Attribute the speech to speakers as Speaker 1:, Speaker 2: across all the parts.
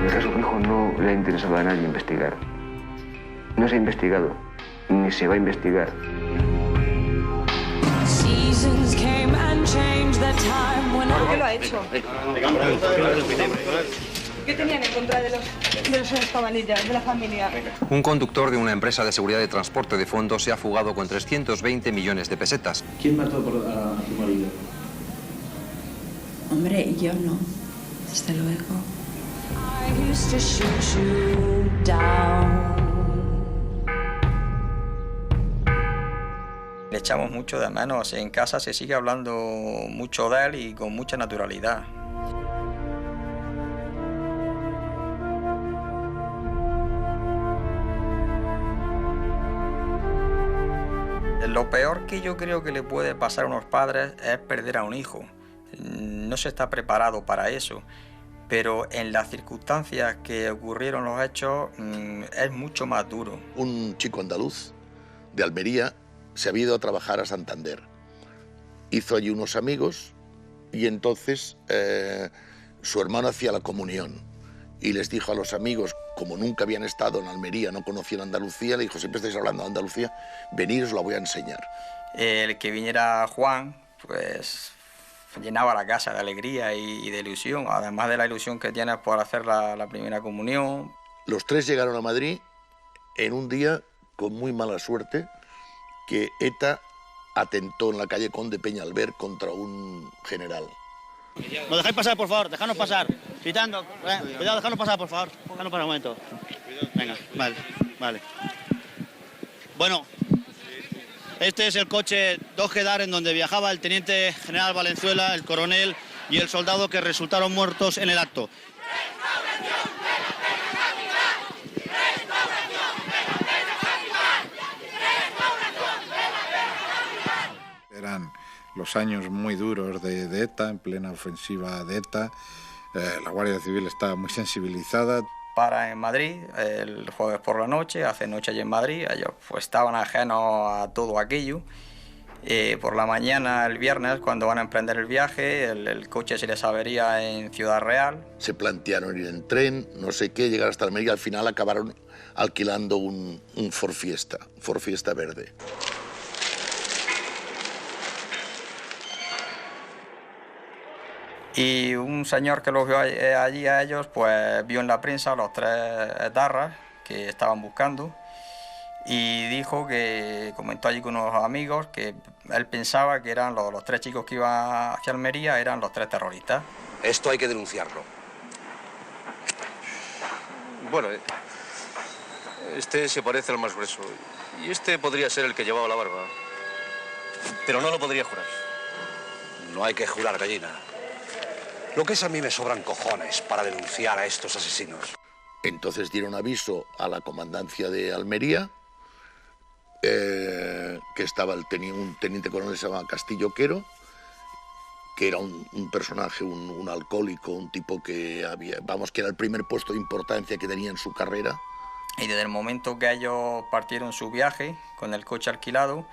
Speaker 1: el caso de mi hijo no le ha interesado a nadie investigar. No se ha investigado, ni se va a investigar.
Speaker 2: ¿Por qué lo ha hecho? ¿Qué tenían en contra de los Escabanillas, de la familia?
Speaker 3: Un conductor de una empresa de seguridad de transporte de fondos se ha fugado con 320 millones de pesetas.
Speaker 4: ¿Quién mató a tu marido?
Speaker 5: Hombre, yo no, desde luego.
Speaker 6: Le echamos mucho de menos. En casa se sigue hablando mucho de él y con mucha naturalidad. Lo peor que yo creo que le puede pasar a unos padres es perder a un hijo. No se está preparado para eso, pero en las circunstancias que ocurrieron los hechos es mucho más duro.
Speaker 7: Un chico andaluz de Almería se había ido a trabajar a Santander. Hizo allí unos amigos y entonces su hermano hacía la comunión y les dijo a los amigos, como nunca habían estado en Almería, no conocían Andalucía, le dijo, siempre estáis hablando de Andalucía, venid, os la voy a enseñar.
Speaker 6: El que viniera Juan, pues llenaba la casa de alegría y de ilusión, además de la ilusión que tienes por hacer la primera comunión.
Speaker 7: Los tres llegaron a Madrid en un día con muy mala suerte, que ETA atentó en la calle Conde Peñalver contra un general.
Speaker 4: ¿Nos dejáis pasar, por favor? Dejadnos pasar. Quitando. Cuidado, dejadnos pasar, por favor. Dejadnos pasar un momento. Venga, vale. Bueno, este es el coche 2G en donde viajaba el teniente general Valenzuela, el coronel y el soldado que resultaron muertos en el acto.
Speaker 8: Eran los años muy duros de ETA, en plena ofensiva de ETA. La Guardia Civil estaba muy sensibilizada.
Speaker 6: Para en Madrid, el jueves por la noche, hace noche allí en Madrid, ellos pues estaban ajenos a todo aquello. Por la mañana, el viernes, cuando van a emprender el viaje, el coche se les avería en Ciudad Real.
Speaker 7: Se plantearon ir en tren, no sé qué, llegar hasta Almería, al final acabaron alquilando un Ford Fiesta verde.
Speaker 6: Y un señor que los vio allí a ellos, pues vio en la prensa los tres etarras que estaban buscando y dijo que, comentó allí con unos amigos, que él pensaba que eran los tres chicos que iban hacia Almería, eran los tres terroristas.
Speaker 9: Esto hay que denunciarlo.
Speaker 10: Bueno, este se parece al más grueso y este podría ser el que llevaba la barba, pero no lo podría jurar.
Speaker 9: No hay que jurar, gallina. Lo que es a mí me sobran cojones para denunciar a estos asesinos.
Speaker 7: Entonces dieron aviso a la comandancia de Almería, que estaba un teniente coronel que se llamaba Castillo Quero, que era un personaje, un alcohólico, un tipo que que era el primer puesto de importancia que tenía en su carrera.
Speaker 6: Y desde el momento que ellos partieron su viaje con el coche alquilado,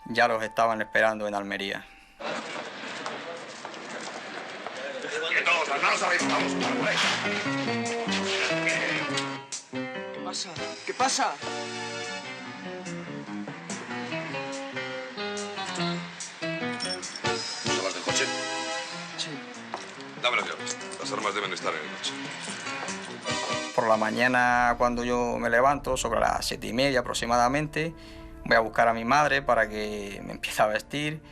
Speaker 6: ya los estaban esperando en Almería.
Speaker 2: ¿Qué pasa? ¿Qué pasa?
Speaker 10: ¿Sabes del coche?
Speaker 2: Sí.
Speaker 10: Dame las llaves. Las armas deben estar en el coche.
Speaker 6: Por la mañana, cuando yo me levanto, sobre las 7:30 aproximadamente, voy a buscar a mi madre para que me empiece a vestir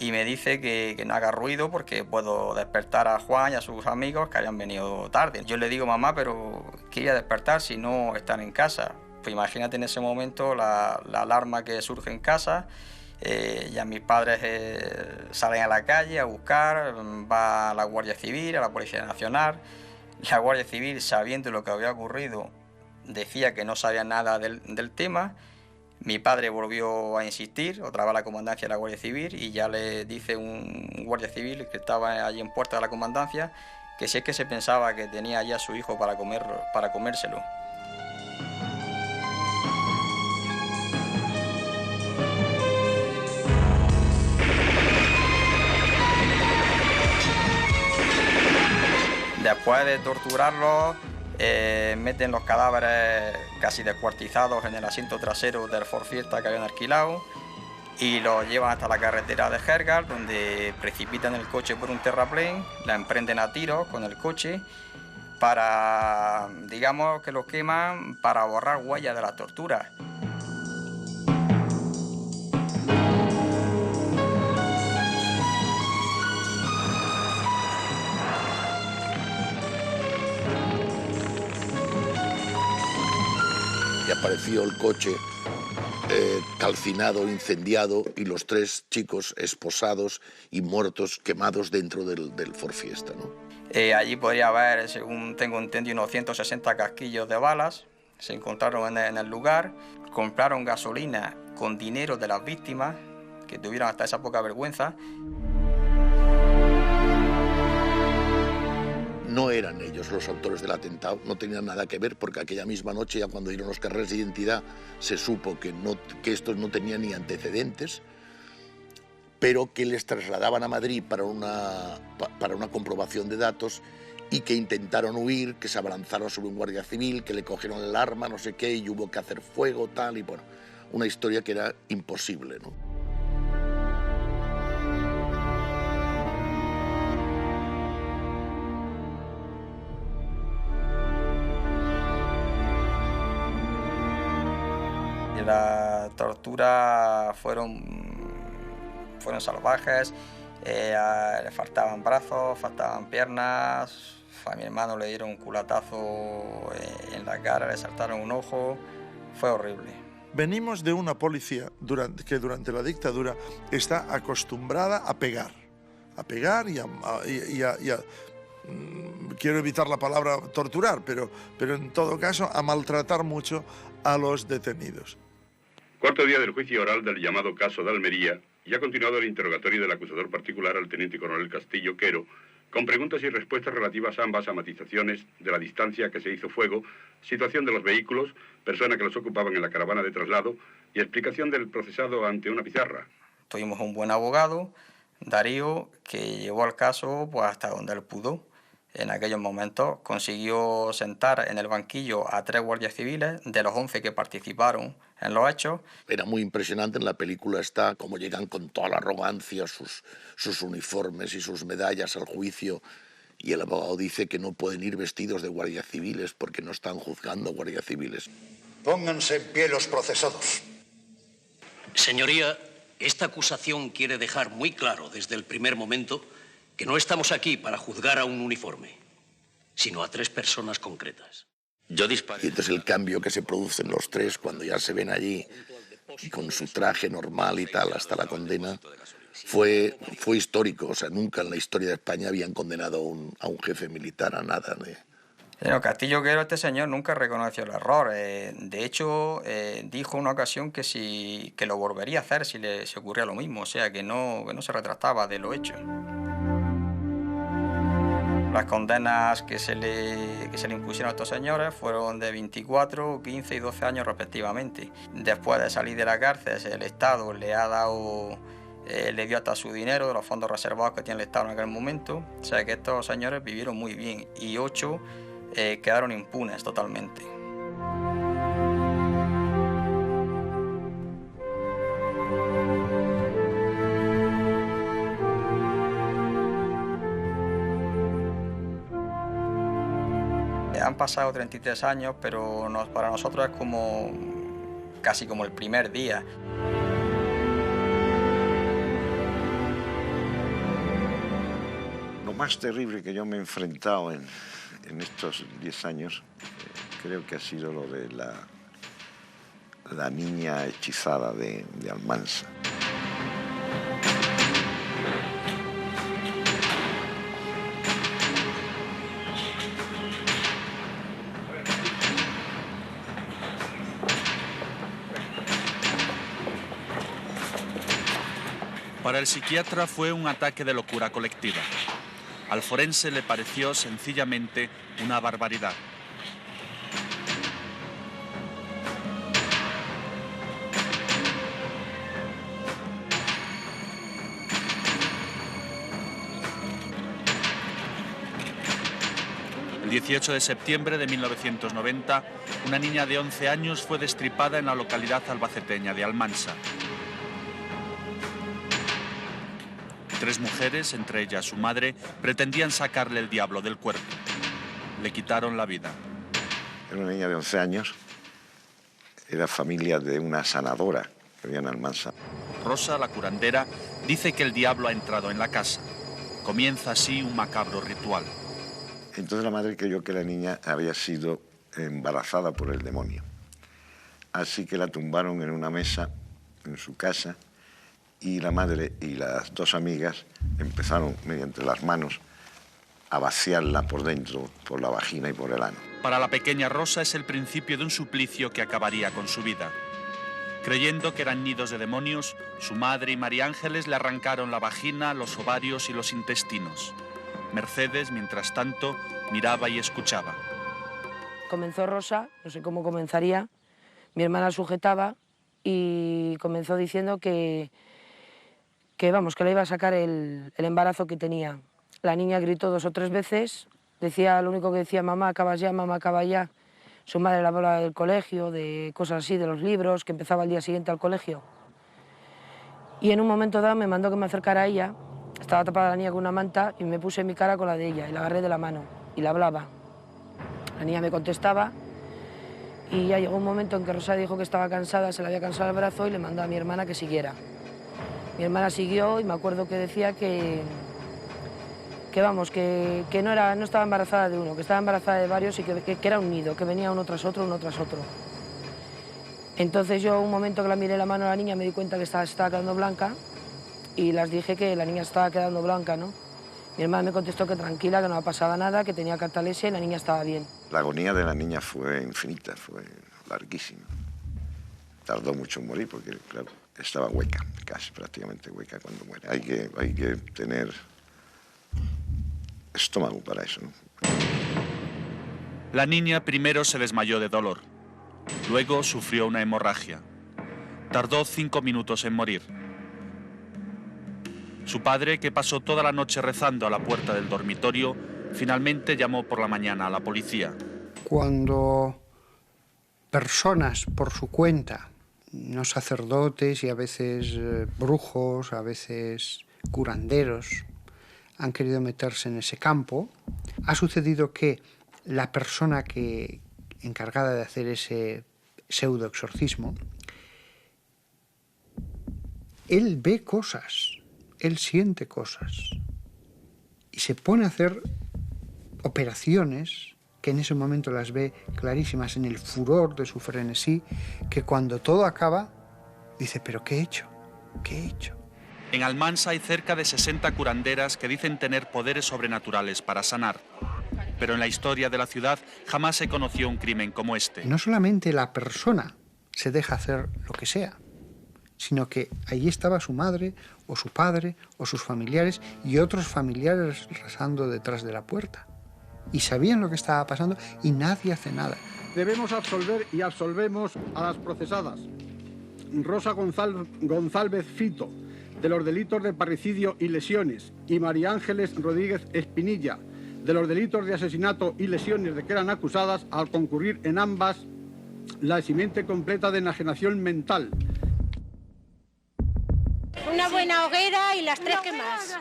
Speaker 6: y me dice que no haga ruido porque puedo despertar a Juan y a sus amigos que hayan venido tarde. Yo le digo, mamá, pero ¿qué voy a despertar si no están en casa? Pues imagínate en ese momento la alarma que surge en casa. Ya mis padres salen a la calle a buscar, va a la Guardia Civil, a la Policía Nacional. La Guardia Civil, sabiendo lo que había ocurrido, decía que no sabía nada del tema. Mi padre volvió a insistir, otra vez a la comandancia de la Guardia Civil, y ya le dice un guardia civil que estaba allí en puerta de la comandancia que si es que se pensaba que tenía ya a su hijo para comérselo. Después de torturarlos, Meten los cadáveres casi descuartizados en el asiento trasero del Ford Fiesta que habían alquilado y los llevan hasta la carretera de Jergal, donde precipitan el coche por un terraplén, la emprenden a tiros con el coche para, digamos, que los queman para borrar huellas de las torturas.
Speaker 7: Y apareció el coche calcinado, incendiado, y los 3 chicos esposados y muertos, quemados dentro del Ford Fiesta, ¿no?
Speaker 6: Allí podría haber, según tengo entendido, unos 160 casquillos de balas. Se encontraron en el lugar, compraron gasolina con dinero de las víctimas, que tuvieron hasta esa poca vergüenza.
Speaker 7: No eran ellos los autores del atentado, no tenían nada que ver, porque aquella misma noche, ya cuando dieron los carnets de identidad, se supo que estos no tenían ni antecedentes, pero que les trasladaban a Madrid para una comprobación de datos y que intentaron huir, que se abalanzaron sobre un guardia civil, que le cogieron el arma, no sé qué, y hubo que hacer fuego, tal, y bueno, una historia que era imposible, ¿no?
Speaker 6: Las torturas fueron salvajes, le faltaban brazos, faltaban piernas, a mi hermano le dieron un culatazo en la cara, le saltaron un ojo, fue horrible.
Speaker 11: Venimos de una policía que durante la dictadura está acostumbrada a pegar y a quiero evitar la palabra torturar, pero en todo caso a maltratar mucho a los detenidos.
Speaker 12: Cuarto día del juicio oral del llamado caso de Almería, y ha continuado el interrogatorio del acusador particular al teniente coronel Castillo Quero, con preguntas y respuestas relativas ambas a matizaciones de la distancia que se hizo fuego, situación de los vehículos, persona que los ocupaban en la caravana de traslado y explicación del procesado ante una pizarra.
Speaker 6: Tuvimos un buen abogado, Darío, que llevó el caso pues, hasta donde él pudo. En aquellos momentos consiguió sentar en el banquillo a 3 guardias civiles, de los 11 que participaron en los hechos.
Speaker 7: Era muy impresionante, en la película está cómo llegan con toda la arrogancia sus uniformes y sus medallas al juicio, y el abogado dice que no pueden ir vestidos de guardias civiles porque no están juzgando guardias civiles.
Speaker 13: Pónganse en pie los procesados.
Speaker 9: Señoría, esta acusación quiere dejar muy claro desde el primer momento que no estamos aquí para juzgar a un uniforme, sino a 3 personas concretas. Yo disparé.
Speaker 7: Y entonces el cambio que se produce en los 3 cuando ya se ven allí con su traje normal y tal hasta la condena fue histórico. O sea, nunca en la historia de España habían condenado a un jefe militar a nada.
Speaker 6: Bueno, Castillo Quero, este señor nunca reconoció el error. De hecho, dijo en una ocasión que lo volvería a hacer si se ocurría lo mismo. O sea, que no se retractaba de lo hecho. Las condenas que se le impusieron a estos señores fueron de 24, 15 y 12 años respectivamente. Después de salir de la cárcel, el Estado le dio hasta su dinero de los fondos reservados que tiene el Estado en aquel momento. O sea que estos señores vivieron muy bien y 8 quedaron impunes totalmente. Han pasado 33 años, pero para nosotros es casi como el primer día.
Speaker 14: Lo más terrible que yo me he enfrentado en estos 10 años, creo que ha sido lo de la niña hechizada de Almansa.
Speaker 15: Para el psiquiatra fue un ataque de locura colectiva. Al forense le pareció sencillamente una barbaridad. El 18 de septiembre de 1990, una niña de 11 años fue destripada en la localidad albaceteña de Almansa. 3 mujeres, entre ellas su madre, pretendían sacarle el diablo del cuerpo. Le quitaron la vida.
Speaker 14: Era una niña de 11 años, era familia de una sanadora que había en Almansa.
Speaker 15: Rosa, la curandera, dice que el diablo ha entrado en la casa. Comienza así un macabro ritual.
Speaker 14: Entonces la madre creyó que la niña había sido embarazada por el demonio. Así que la tumbaron en una mesa en su casa y la madre y las 2 amigas empezaron, mediante las manos, a vaciarla por dentro, por la vagina y por el ano.
Speaker 15: Para la pequeña Rosa es el principio de un suplicio que acabaría con su vida. Creyendo que eran nidos de demonios, su madre y María Ángeles le arrancaron la vagina, los ovarios y los intestinos. Mercedes, mientras tanto, miraba y escuchaba.
Speaker 16: Comenzó Rosa, no sé cómo comenzaría, mi hermana sujetaba y comenzó diciendo que le iba a sacar el embarazo que tenía. La niña gritó 2 o 3 veces, decía, lo único que decía, mamá, acabas ya, mamá, acaba ya. Su madre le hablaba del colegio, de cosas así, de los libros, que empezaba el día siguiente al colegio. Y en un momento dado me mandó que me acercara a ella, estaba tapada la niña con una manta y me puse mi cara con la de ella y la agarré de la mano y la hablaba. La niña me contestaba y ya llegó un momento en que Rosa dijo que estaba cansada, se le había cansado el brazo y le mandó a mi hermana que siguiera. Mi hermana siguió y me acuerdo que decía que no estaba embarazada de uno, que estaba embarazada de varios y que era un nido, que venía uno tras otro, uno tras otro. Entonces yo, un momento que la miré la mano a la niña, me di cuenta que se estaba quedando blanca y las dije que la niña estaba quedando blanca, ¿no? Mi hermana me contestó que tranquila, que no pasaba nada, que tenía catalepsia y la niña estaba bien.
Speaker 14: La agonía de la niña fue infinita, fue larguísima. Tardó mucho en morir porque, claro, estaba hueca, casi prácticamente hueca cuando muere. Hay que tener estómago para eso, ¿no?
Speaker 15: La niña primero se desmayó de dolor. Luego sufrió una hemorragia. Tardó 5 minutos en morir. Su padre, que pasó toda la noche rezando a la puerta del dormitorio, finalmente llamó por la mañana a la policía.
Speaker 17: Cuando personas por su cuenta, no sacerdotes y a veces brujos, a veces curanderos, han querido meterse en ese campo, ha sucedido que la persona encargada de hacer ese pseudoexorcismo, él ve cosas, él siente cosas y se pone a hacer operaciones que en ese momento las ve clarísimas en el furor de su frenesí, que cuando todo acaba dice, ¿pero qué he hecho? ¿Qué he hecho?
Speaker 15: En Almansa hay cerca de 60 curanderas que dicen tener poderes sobrenaturales para sanar. Pero en la historia de la ciudad jamás se conoció un crimen como este.
Speaker 17: No solamente la persona se deja hacer lo que sea, sino que allí estaba su madre o su padre o sus familiares y otros familiares rezando detrás de la puerta. Y sabían lo que estaba pasando y nadie hace nada.
Speaker 18: Debemos absolver y absolvemos a las procesadas. Rosa González Fito, de los delitos de parricidio y lesiones, y María Ángeles Rodríguez Espinilla, de los delitos de asesinato y lesiones de que eran acusadas, al concurrir en ambas la eximiente completa de enajenación mental.
Speaker 19: Una buena hoguera y las 3 quemadas.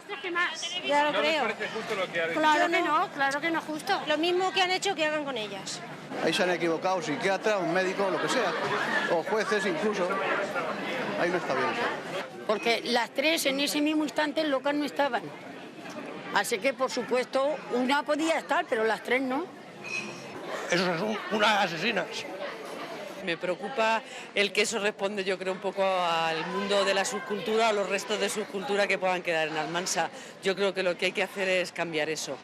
Speaker 19: Ya lo creo.
Speaker 20: ¿No les parece justo lo que ha dicho?
Speaker 19: Claro que no es justo. Lo mismo que han hecho que hagan con ellas.
Speaker 18: Ahí se han equivocado psiquiatra, un médico, lo que sea, o jueces incluso. Ahí no está bien.
Speaker 21: Porque las 3 en ese mismo instante en local no estaban. Así que, por supuesto, una podía estar, pero las 3 no.
Speaker 18: Esas son unas asesinas.
Speaker 22: Me preocupa el que eso responde, yo creo, un poco al mundo de la subcultura o los restos de subcultura que puedan quedar en Almansa. Yo creo que lo que hay que hacer es cambiar eso.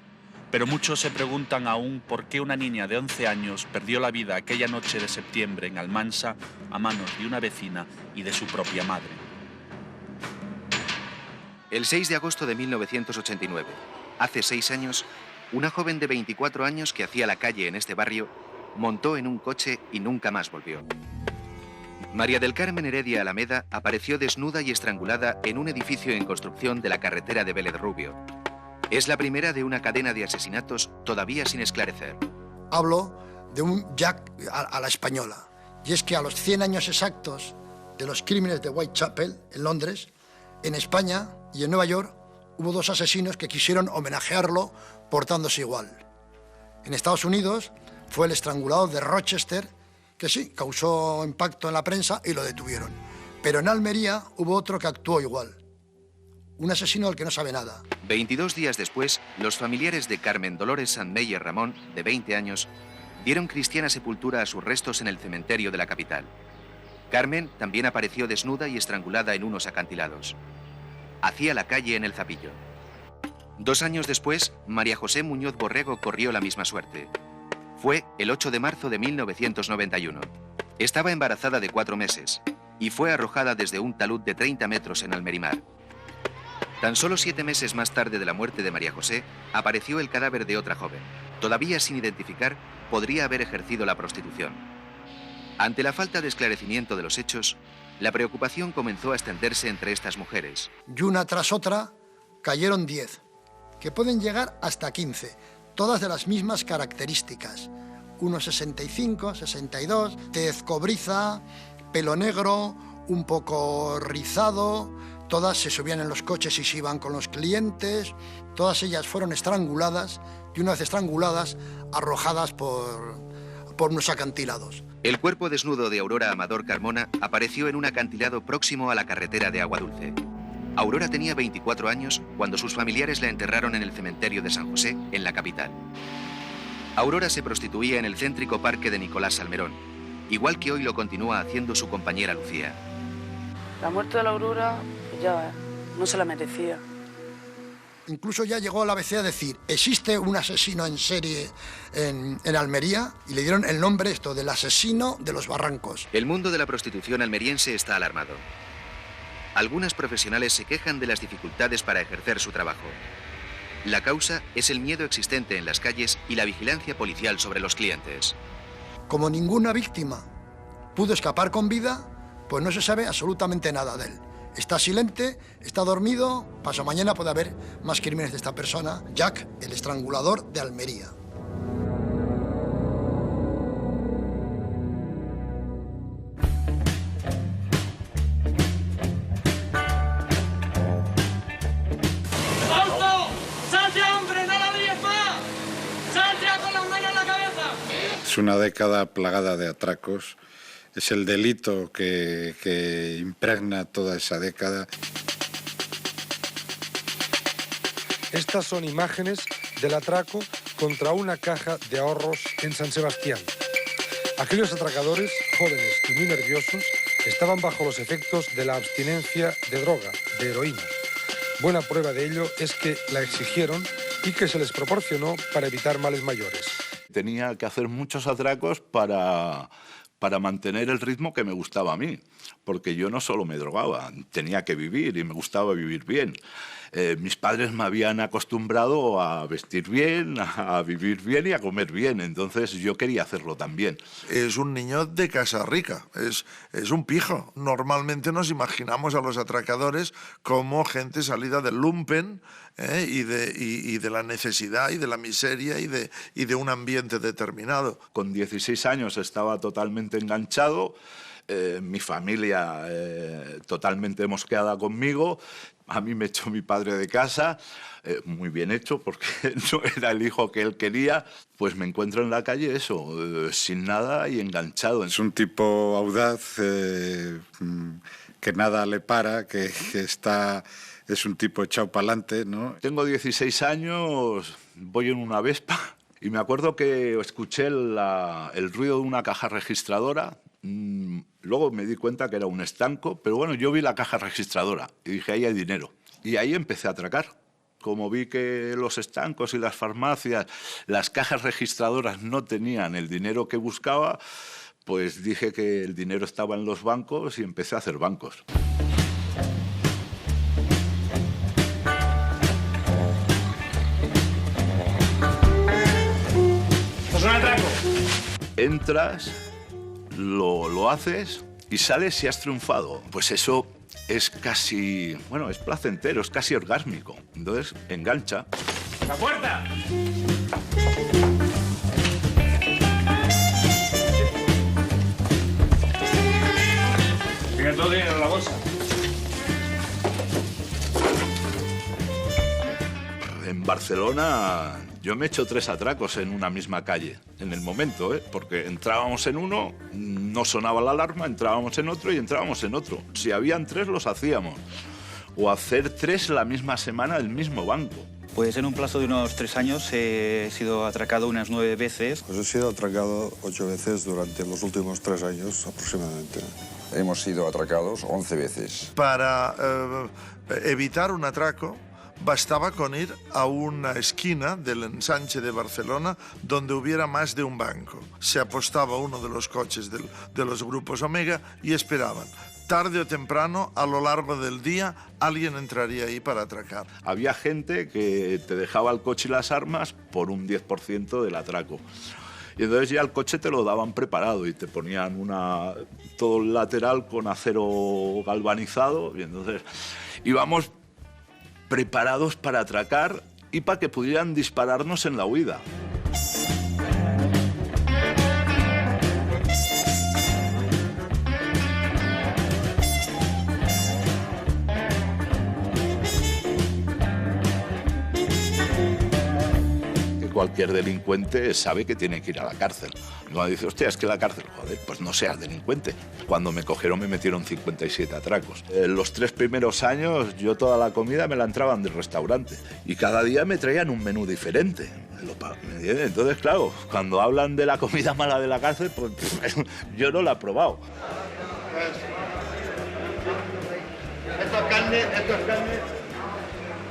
Speaker 15: Pero muchos se preguntan aún por qué una niña de 11 años perdió la vida aquella noche de septiembre en Almansa a manos de una vecina y de su propia madre.
Speaker 23: El 6 de agosto de 1989, hace 6 años, una joven de 24 años que hacía la calle en este barrio montó en un coche y nunca más volvió. María del Carmen Heredia Alameda apareció desnuda y estrangulada en un edificio en construcción de la carretera de Vélez Rubio. Es la primera de una cadena de asesinatos todavía sin esclarecer.
Speaker 1: Hablo de un Jack a la española. Y es que a los 100 años exactos de los crímenes de Whitechapel, en Londres, en España y en Nueva York, hubo dos asesinos que quisieron homenajearlo portándose igual. En Estados Unidos fue el estrangulador de Rochester, que sí, causó impacto en la prensa y lo detuvieron. Pero en Almería hubo otro que actuó igual. Un asesino del que no sabe nada.
Speaker 23: 22 días después, los familiares de Carmen Dolores Sandmeyer Ramón, de 20 años, dieron cristiana sepultura a sus restos en el cementerio de la capital. Carmen también apareció desnuda y estrangulada en unos acantilados. Hacía la calle en el Zapillo. 2 años después, María José Muñoz Borrego corrió la misma suerte. Fue el 8 de marzo de 1991. Estaba embarazada de 4 meses y fue arrojada desde un talud de 30 metros en Almerimar. Tan solo 7 meses más tarde de la muerte de María José, apareció el cadáver de otra joven. Todavía sin identificar, podría haber ejercido la prostitución. Ante la falta de esclarecimiento de los hechos, la preocupación comenzó a extenderse entre estas mujeres.
Speaker 1: Y una tras otra cayeron 10, que pueden llegar hasta 15, todas de las mismas características. 1,65, 62, tez cobriza, pelo negro, un poco rizado. Todas se subían en los coches y se iban con los clientes. Todas ellas fueron estranguladas y una vez estranguladas, arrojadas por unos acantilados.
Speaker 23: El cuerpo desnudo de Aurora Amador Carmona apareció en un acantilado próximo a la carretera de Aguadulce. Aurora tenía 24 años cuando sus familiares la enterraron en el cementerio de San José, en la capital. Aurora se prostituía en el céntrico parque de Nicolás Salmerón, igual que hoy lo continúa haciendo su compañera Lucía.
Speaker 3: La muerte de la Aurora ya no se la merecía.
Speaker 1: Incluso ya llegó a la ABC a decir, existe un asesino en serie en Almería, y le dieron el nombre esto del asesino de los barrancos.
Speaker 23: El mundo de la prostitución almeriense está alarmado. Algunas profesionales se quejan de las dificultades para ejercer su trabajo. La causa es el miedo existente en las calles y la vigilancia policial sobre los clientes.
Speaker 1: Como ninguna víctima pudo escapar con vida, pues no se sabe absolutamente nada de él. Está silente, está dormido, pasado mañana puede haber más crímenes de esta persona, Jack, el estrangulador de Almería.
Speaker 20: ¡Alto! ¡Salte, hombre! ¡No la líes más! ¡Salte con las manos en la cabeza!
Speaker 8: Es una década plagada de atracos. Es el delito que impregna toda esa década.
Speaker 24: Estas son imágenes del atraco contra una caja de ahorros en San Sebastián. Aquellos atracadores, jóvenes y muy nerviosos, estaban bajo los efectos de la abstinencia de droga, de heroína. Buena prueba de ello es que la exigieron y que se les proporcionó para evitar males mayores.
Speaker 25: Tenía que hacer muchos atracos para mantener el ritmo que me gustaba a mí, porque yo no solo me drogaba, tenía que vivir y me gustaba vivir bien. Mis padres me habían acostumbrado a vestir bien, a vivir bien y a comer bien, entonces yo quería hacerlo también.
Speaker 11: Es un niño de casa rica, es un pijo. Normalmente nos imaginamos a los atracadores como gente salida del lumpen y de la necesidad y de la miseria y de un ambiente determinado.
Speaker 25: Con 16 años estaba totalmente enganchado, mi familia totalmente mosqueada conmigo. A mí me echó mi padre de casa, muy bien hecho, porque no era el hijo que él quería. Pues me encuentro en la calle eso, sin nada y enganchado.
Speaker 8: Es un tipo audaz, que nada le para, que es un tipo echado para adelante, ¿no?
Speaker 25: Tengo 16 años, voy en una Vespa y me acuerdo que escuché el ruido de una caja registradora. Luego me di cuenta que era un estanco, pero bueno, yo vi la caja registradora y dije, ahí hay dinero. Y ahí empecé a atracar. Como vi que los estancos y las farmacias, las cajas registradoras no tenían el dinero que buscaba, pues dije que el dinero estaba en los bancos y empecé a hacer bancos.
Speaker 20: ¡Es un atraco!
Speaker 25: Entras, lo haces y sales y has triunfado. Pues eso es casi, bueno, es placentero, es casi orgásmico. Entonces engancha.
Speaker 20: ¡La puerta! Tiene todo dinero en la bolsa.
Speaker 25: En Barcelona yo me he hecho 3 atracos en una misma calle, en el momento, porque entrábamos en uno, no sonaba la alarma, entrábamos en otro y entrábamos en otro. Si habían 3, los hacíamos. O hacer 3 la misma semana del mismo banco.
Speaker 2: Pues en un plazo de unos 3 años he sido atracado unas 9 veces.
Speaker 4: Pues he sido atracado 8 veces durante los últimos 3 años aproximadamente.
Speaker 5: Hemos sido atracados 11 veces.
Speaker 11: Para evitar un atraco, bastaba con ir a una esquina del ensanche de Barcelona donde hubiera más de un banco. Se apostaba uno de los coches de los grupos Omega y esperaban. Tarde o temprano, a lo largo del día, alguien entraría ahí para atracar.
Speaker 25: Había gente que te dejaba el coche y las armas por un 10% del atraco. Y entonces ya el coche te lo daban preparado y te ponían todo el lateral con acero galvanizado. Y entonces íbamos preparados para atracar y para que pudieran dispararnos en la huida. Cualquier delincuente sabe que tiene que ir a la cárcel. Y cuando dice, hostia, es que la cárcel, joder, pues no seas delincuente. Cuando me cogieron me metieron 57 atracos. Los 3 primeros años yo toda la comida me la entraban del restaurante. Y cada día me traían un menú diferente. Entonces, claro, cuando hablan de la comida mala de la cárcel, pues yo no la he probado.
Speaker 10: Esto es carne, esto es carne.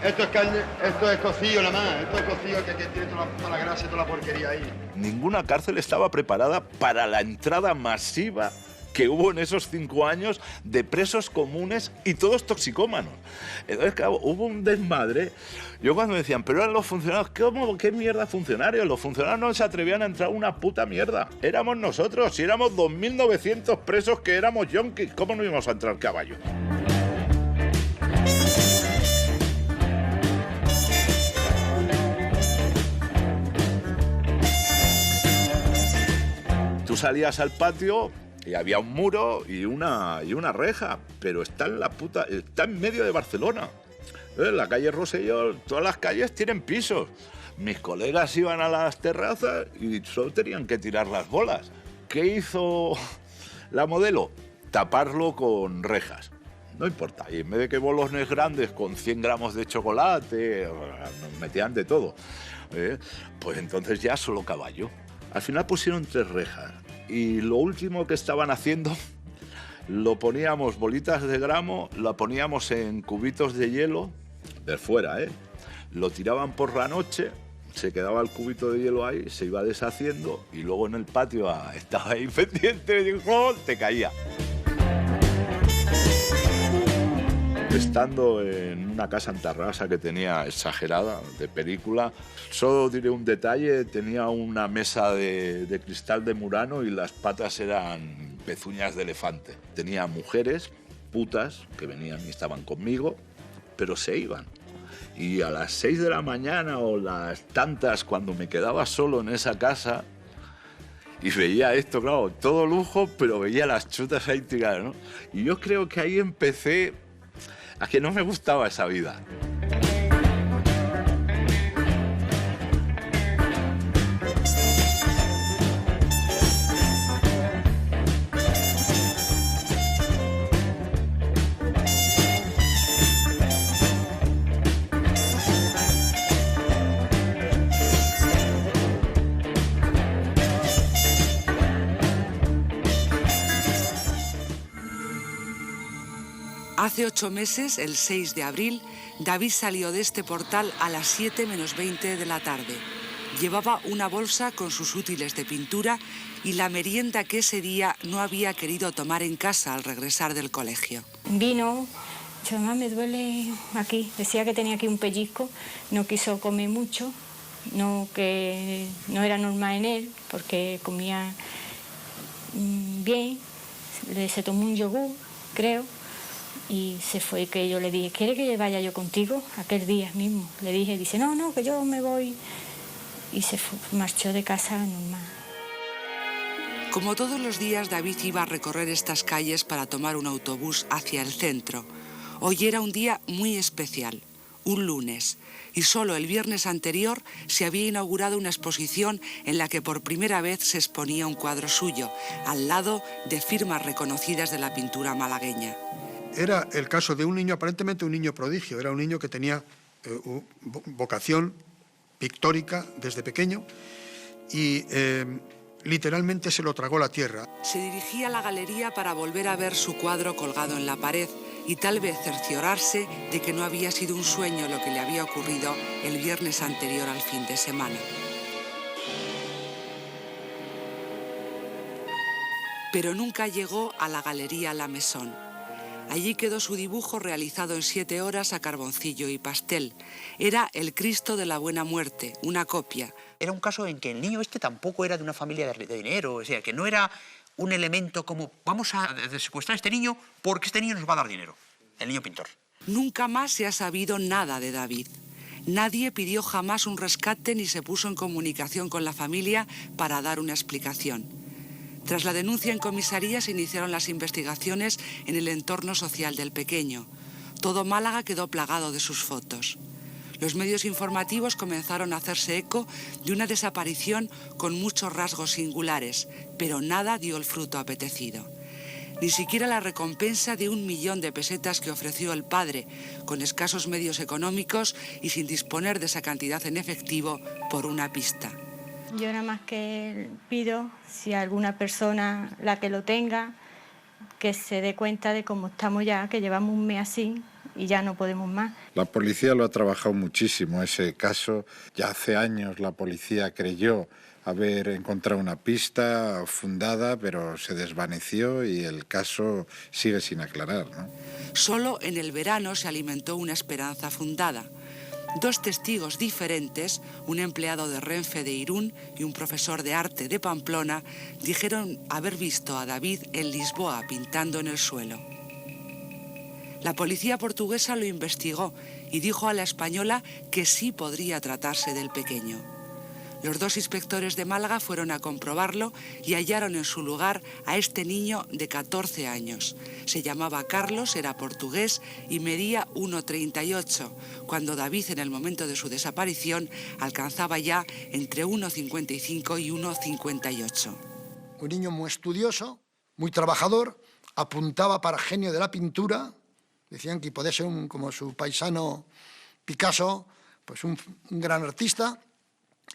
Speaker 10: Esto es carne, esto es cocido nada más, esto es cocido que tiene toda la grasa y toda la porquería ahí.
Speaker 25: Ninguna cárcel estaba preparada para la entrada masiva que hubo en esos 5 años de presos comunes y todos toxicómanos. Entonces, claro, hubo un desmadre. Yo cuando me decían, pero eran los funcionarios, ¿qué mierda funcionarios? Los funcionarios no se atrevían a entrar a una puta mierda. Éramos nosotros, si éramos 2.900 presos que éramos yonkis, ¿cómo no íbamos a entrar caballo? Tú salías al patio y había un muro y una reja, pero está en medio de Barcelona. La calle Rosselló, todas las calles tienen pisos. Mis colegas iban a las terrazas y solo tenían que tirar las bolas. ¿Qué hizo la modelo? Taparlo con rejas. No importa, y en vez de que bolones grandes con 100 gramos de chocolate, nos metían de todo, pues entonces ya solo caballo. Al final pusieron 3 rejas y lo último que estaban haciendo, lo poníamos bolitas de gramo, lo poníamos en cubitos de hielo, de fuera, lo tiraban por la noche, se quedaba el cubito de hielo ahí, se iba deshaciendo y luego en el patio estaba ahí pendiente y dijo, te caía. Estando en una casa en Tarrasa que tenía exagerada, de película, solo diré un detalle, tenía una mesa de cristal de Murano y las patas eran pezuñas de elefante. Tenía mujeres, putas, que venían y estaban conmigo, pero se iban. Y a las 6 de la mañana o las tantas, cuando me quedaba solo en esa casa, y veía esto, claro, todo lujo, pero veía las chutas ahí tiradas, ¿no? Y yo creo que ahí empecé a que no me gustaba esa vida.
Speaker 12: Hace 8 meses, el 6 de abril, David salió de este portal a las 7 menos 20 de la tarde. Llevaba una bolsa con sus útiles de pintura y la merienda que ese día no había querido tomar en casa al regresar del colegio.
Speaker 19: Vino, además me duele aquí, decía que tenía aquí un pellizco, no quiso comer mucho, que no era normal en él, porque comía bien, se tomó un yogur, creo, Y se fue, que yo le dije, ¿quiere que vaya yo contigo? Aquel día mismo. Le dije, dice, no, que yo me voy. Y se fue, marchó de casa normal.
Speaker 12: Como todos los días, David iba a recorrer estas calles para tomar un autobús hacia el centro. Hoy era un día muy especial, un lunes, y solo el viernes anterior se había inaugurado una exposición en la que por primera vez se exponía un cuadro suyo, al lado de firmas reconocidas de la pintura malagueña.
Speaker 1: Era el caso de un niño, aparentemente un niño prodigio, era un niño que tenía vocación pictórica desde pequeño y literalmente se lo tragó la tierra.
Speaker 12: Se dirigía a la galería para volver a ver su cuadro colgado en la pared y tal vez cerciorarse de que no había sido un sueño lo que le había ocurrido el viernes anterior al fin de semana. Pero nunca llegó a la galería La Maison. Allí quedó su dibujo realizado en 7 horas a carboncillo y pastel. Era el Cristo de la Buena Muerte, una copia.
Speaker 6: Era un caso en que el niño tampoco era de una familia de dinero, o sea, que no era un elemento como vamos a secuestrar a este niño porque este niño nos va a dar dinero, el niño pintor.
Speaker 12: Nunca más se ha sabido nada de David. Nadie pidió jamás un rescate ni se puso en comunicación con la familia para dar una explicación. Tras la denuncia en comisaría se iniciaron las investigaciones en el entorno social del pequeño. Todo Málaga quedó plagado de sus fotos. Los medios informativos comenzaron a hacerse eco de una desaparición con muchos rasgos singulares, pero nada dio el fruto apetecido. Ni siquiera la recompensa de 1 millón de pesetas que ofreció el padre, con escasos medios económicos y sin disponer de esa cantidad en efectivo, por una pista.
Speaker 19: Yo nada más que pido, si alguna persona, la que lo tenga, que se dé cuenta de cómo estamos ya, que llevamos un mes así y ya no podemos más.
Speaker 8: La policía lo ha trabajado muchísimo, ese caso. Ya hace años la policía creyó haber encontrado una pista fundada, pero se desvaneció y el caso sigue sin aclarar, ¿no?
Speaker 12: Solo en el verano se alimentó una esperanza fundada. 2 testigos diferentes, un empleado de Renfe de Irún y un profesor de arte de Pamplona, dijeron haber visto a David en Lisboa pintando en el suelo. La policía portuguesa lo investigó y dijo a la española que sí podría tratarse del pequeño. Los 2 inspectores de Málaga fueron a comprobarlo y hallaron en su lugar a este niño de 14 años. Se llamaba Carlos, era portugués y medía 1,38, cuando David en el momento de su desaparición alcanzaba ya entre 1,55 y 1,58.
Speaker 1: Un niño muy estudioso, muy trabajador, apuntaba para genio de la pintura, decían que podía ser como su paisano Picasso, pues un gran artista.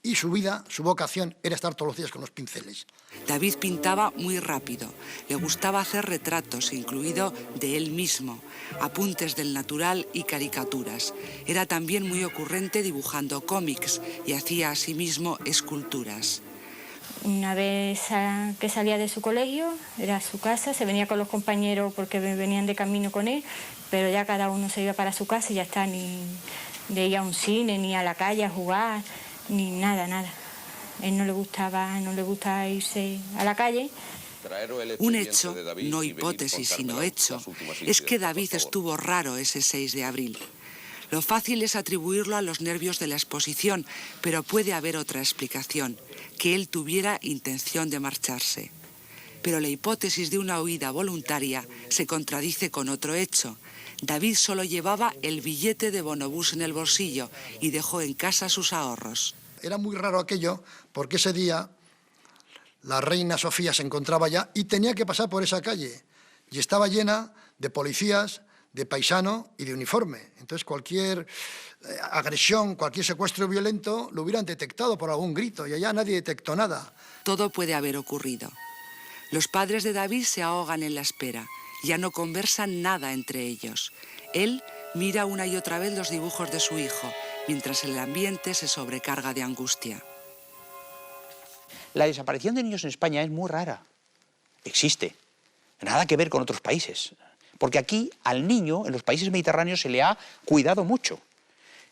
Speaker 1: Y su vida, su vocación, era estar todos los días con los pinceles.
Speaker 12: David pintaba muy rápido. Le gustaba hacer retratos, incluido de él mismo, apuntes del natural y caricaturas. Era también muy ocurrente dibujando cómics y hacía asimismo esculturas.
Speaker 19: Una vez que salía de su colegio, era su casa, se venía con los compañeros porque venían de camino con él, pero ya cada uno se iba para su casa y ya está, ni de ir a un cine, ni a la calle a jugar, ni nada. Él no le gustaba irse a la calle.
Speaker 12: Un hecho, no hipótesis sino hecho, es que David estuvo raro ese 6 de abril. Lo fácil es atribuirlo a los nervios de la exposición, pero puede haber otra explicación, que él tuviera intención de marcharse. Pero la hipótesis de una huida voluntaria se contradice con otro hecho. David solo llevaba el billete de bonobús en el bolsillo y dejó en casa sus ahorros.
Speaker 1: Era muy raro aquello porque ese día la reina Sofía se encontraba allá y tenía que pasar por esa calle. Y estaba llena de policías, de paisano y de uniforme. Entonces cualquier agresión, cualquier secuestro violento lo hubieran detectado por algún grito y allá nadie detectó nada.
Speaker 12: Todo puede haber ocurrido. Los padres de David se ahogan en la espera. Ya no conversan nada entre ellos. Él mira una y otra vez los dibujos de su hijo, mientras el ambiente se sobrecarga de angustia.
Speaker 6: La desaparición de niños en España es muy rara. Existe. Nada que ver con otros países. Porque aquí al niño, en los países mediterráneos, se le ha cuidado mucho.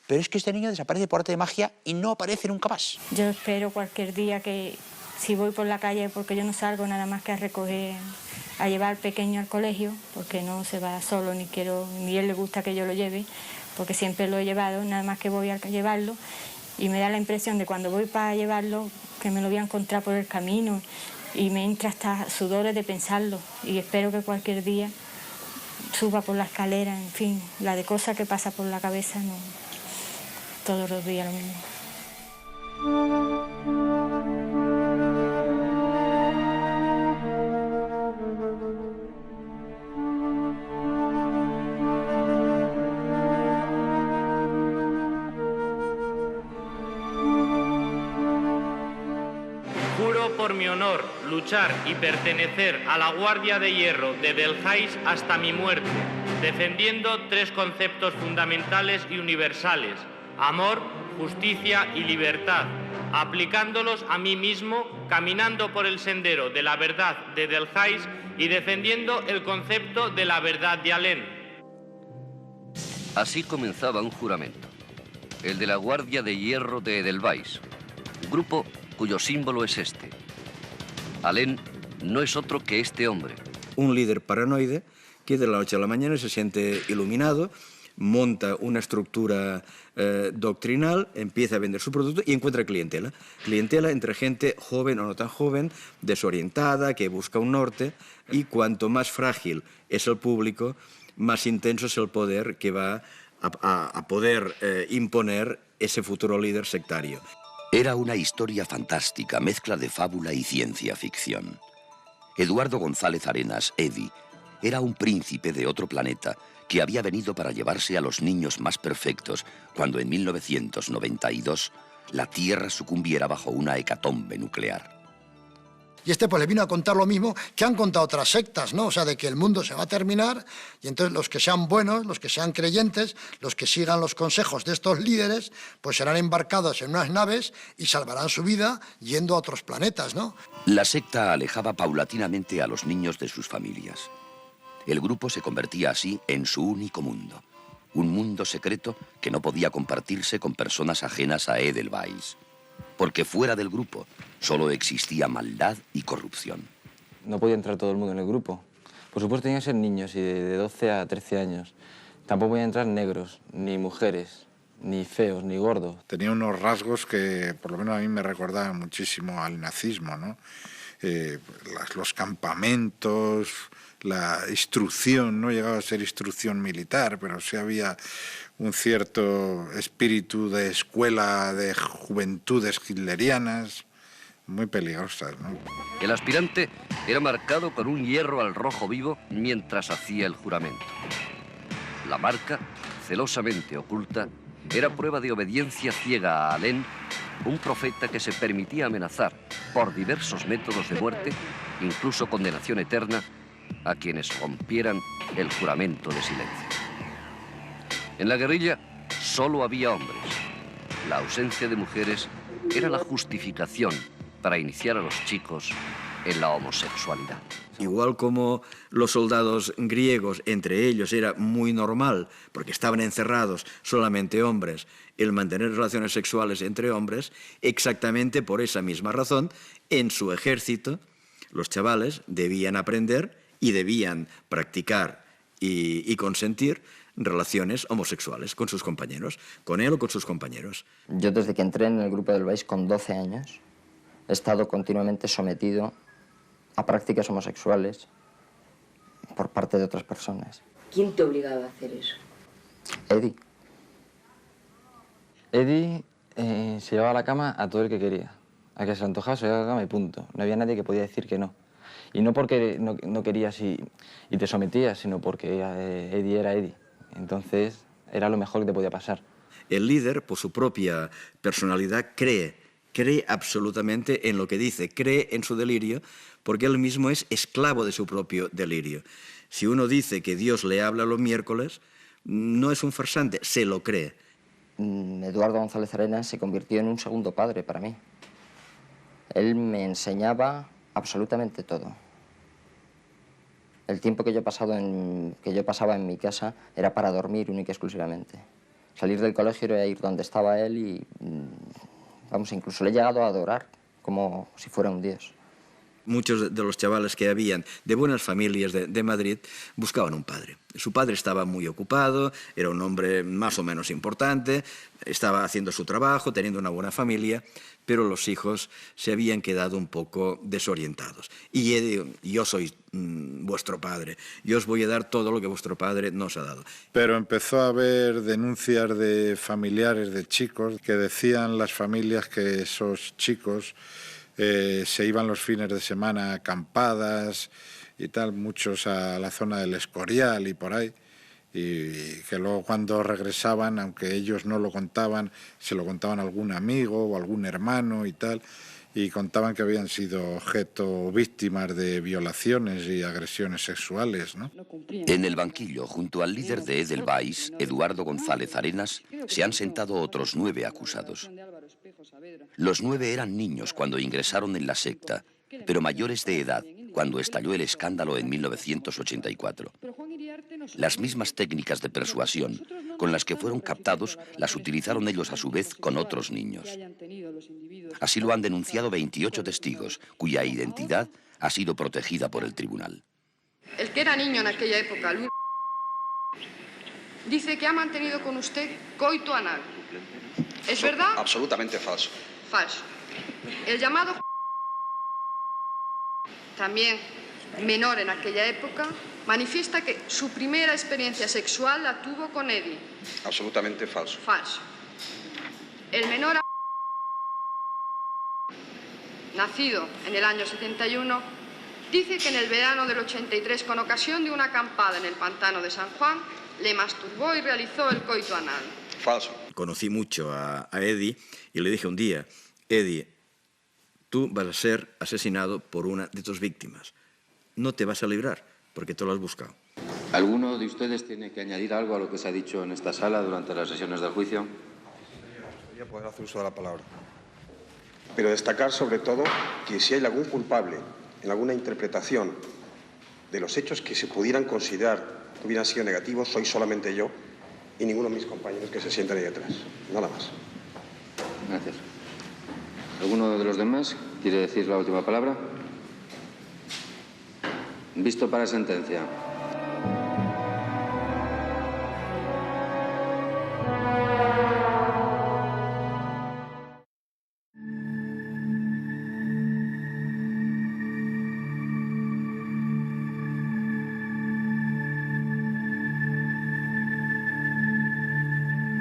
Speaker 6: Pero es que este niño desaparece por arte de magia y no aparece nunca más.
Speaker 19: Yo espero cualquier día que, si voy por la calle, porque yo no salgo nada más que a recoger a llevar al pequeño al colegio, porque no se va solo, ni él le gusta que yo lo lleve, porque siempre lo he llevado, nada más que voy a llevarlo, y me da la impresión de cuando voy para llevarlo, que me lo voy a encontrar por el camino, y me entra hasta sudores de pensarlo, y espero que cualquier día suba por la escalera, en fin, la de cosas que pasa por la cabeza, no, todos los días lo mismo.
Speaker 7: Juro por mi honor luchar y pertenecer a la Guardia de Hierro de Delhaize hasta mi muerte, defendiendo 3 conceptos fundamentales y universales: amor, justicia y libertad, aplicándolos a mí mismo, caminando por el sendero de la verdad de Delhaize y defendiendo el concepto de la verdad de Alén.
Speaker 9: Así comenzaba un juramento, el de la Guardia de Hierro de Edelweiss, grupo cuyo símbolo es este. Alén no es otro que este hombre.
Speaker 13: Un líder paranoide que de la noche a la mañana se siente iluminado, monta una estructura doctrinal, empieza a vender su producto y encuentra clientela. Clientela entre gente joven o no tan joven, desorientada, que busca un norte, y cuanto más frágil es el público, más intenso es el poder que va a poder imponer ese futuro líder sectario.
Speaker 14: Era una historia fantástica, mezcla de fábula y ciencia ficción. Eduardo González Arenas, Eddie, era un príncipe de otro planeta que había venido para llevarse a los niños más perfectos cuando en 1992 la Tierra sucumbiera bajo una hecatombe nuclear.
Speaker 1: Y este pues le vino a contar lo mismo que han contado otras sectas, ¿no? O sea, de que el mundo se va a terminar y entonces los que sean buenos, los que sean creyentes, los que sigan los consejos de estos líderes, pues serán embarcados en unas naves y salvarán su vida yendo a otros planetas, ¿no?
Speaker 14: La secta alejaba paulatinamente a los niños de sus familias. El grupo se convertía así en su único mundo. Un mundo secreto que no podía compartirse con personas ajenas a Edelweiss. Porque fuera del grupo solo existía maldad y corrupción.
Speaker 16: No podía entrar todo el mundo en el grupo. Por supuesto tenían que ser niños y de 12 a 13 años. Tampoco podían entrar negros, ni mujeres, ni feos, ni gordos.
Speaker 8: Tenía unos rasgos que por lo menos a mí me recordaban muchísimo al nazismo, ¿no? Los campamentos, la instrucción, no llegaba a ser instrucción militar, pero sí había un cierto espíritu de escuela de juventudes hitlerianas, muy peligrosas, ¿no?
Speaker 9: El aspirante era marcado con un hierro al rojo vivo mientras hacía el juramento. La marca, celosamente oculta, era prueba de obediencia ciega a Alén, un profeta que se permitía amenazar por diversos métodos de muerte, incluso condenación eterna, a quienes rompieran el juramento de silencio. En la guerrilla solo había hombres. La ausencia de mujeres era la justificación para iniciar a los chicos en la homosexualidad.
Speaker 13: Igual como los soldados griegos, entre ellos era muy normal, porque estaban encerrados solamente hombres, el mantener relaciones sexuales entre hombres, exactamente por esa misma razón, en su ejército los chavales debían aprender y debían practicar y consentir relaciones homosexuales con sus compañeros, con él o con sus compañeros.
Speaker 26: Yo desde que entré en el grupo del Edelweiss con 12 años he estado continuamente sometido a prácticas homosexuales por parte de otras personas.
Speaker 27: ¿Quién te obligaba a hacer eso?
Speaker 26: Eddie.
Speaker 16: Eddie se llevaba a la cama a todo el que quería. A que se le antojaba, se llevaba a la cama y punto. No había nadie que podía decir que no. Y no porque no querías y te sometías, sino porque Eddie era Eddie. Entonces era lo mejor que te podía pasar.
Speaker 13: El líder, por su propia personalidad, cree absolutamente en lo que dice, cree en su delirio, porque él mismo es esclavo de su propio delirio. Si uno dice que Dios le habla los miércoles, no es un farsante, se lo cree.
Speaker 26: Eduardo González Arenas se convirtió en un segundo padre para mí. Él me enseñaba absolutamente todo. El tiempo que yo pasaba en mi casa era para dormir única y exclusivamente. Salir del colegio era ir donde estaba él y, vamos, incluso le he llegado a adorar como si fuera un dios.
Speaker 13: Muchos de los chavales que habían de buenas familias de Madrid buscaban un padre. Su padre estaba muy ocupado, era un hombre más o menos importante, estaba haciendo su trabajo, teniendo una buena familia, pero los hijos se habían quedado un poco desorientados. Y yo soy vuestro padre, yo os voy a dar todo lo que vuestro padre nos ha dado.
Speaker 8: Pero empezó a haber denuncias de familiares de chicos que decían las familias que esos chicos se iban los fines de semana a acampadas y tal, muchos a la zona del Escorial y por ahí, y que luego cuando regresaban, aunque ellos no lo contaban, se lo contaban a algún amigo o algún hermano y tal, y contaban que habían sido objeto víctimas de violaciones y agresiones sexuales, ¿no?
Speaker 14: En el banquillo, junto al líder de Edelweiss, Eduardo González Arenas, se han sentado otros 9 acusados. Los 9 eran niños cuando ingresaron en la secta, pero mayores de edad cuando estalló el escándalo en 1984. Las mismas técnicas de persuasión con las que fueron captados las utilizaron ellos a su vez con otros niños. Así lo han denunciado 28 testigos, cuya identidad ha sido protegida por el tribunal.
Speaker 3: El que era niño en aquella época, Luis, dice que ha mantenido con usted coito anal. ¿Es verdad?
Speaker 15: Absolutamente falso.
Speaker 3: Falso. El llamado, también menor en aquella época, manifiesta que su primera experiencia sexual la tuvo con Eddie.
Speaker 15: Absolutamente falso.
Speaker 3: Falso. El menor, nacido en el año 71, dice que en el verano del 83, con ocasión de una acampada en el pantano de San Juan, le masturbó y realizó el coito anal.
Speaker 15: Falso.
Speaker 13: Conocí mucho a Eddie y le dije un día, Eddie, tú vas a ser asesinado por una de tus víctimas. No te vas a librar, porque tú lo has buscado.
Speaker 17: ¿Alguno de ustedes tiene que añadir algo a lo que se ha dicho en esta sala durante las sesiones del juicio?
Speaker 4: Señoría, poder hacer uso de la palabra.
Speaker 15: Pero destacar sobre todo que si hay algún culpable en alguna interpretación de los hechos que se pudieran considerar que hubieran sido negativos, soy solamente yo y ninguno de mis compañeros que se sientan ahí detrás. Nada más.
Speaker 17: Gracias. ¿Alguno de los demás quiere decir la última palabra? Visto para sentencia.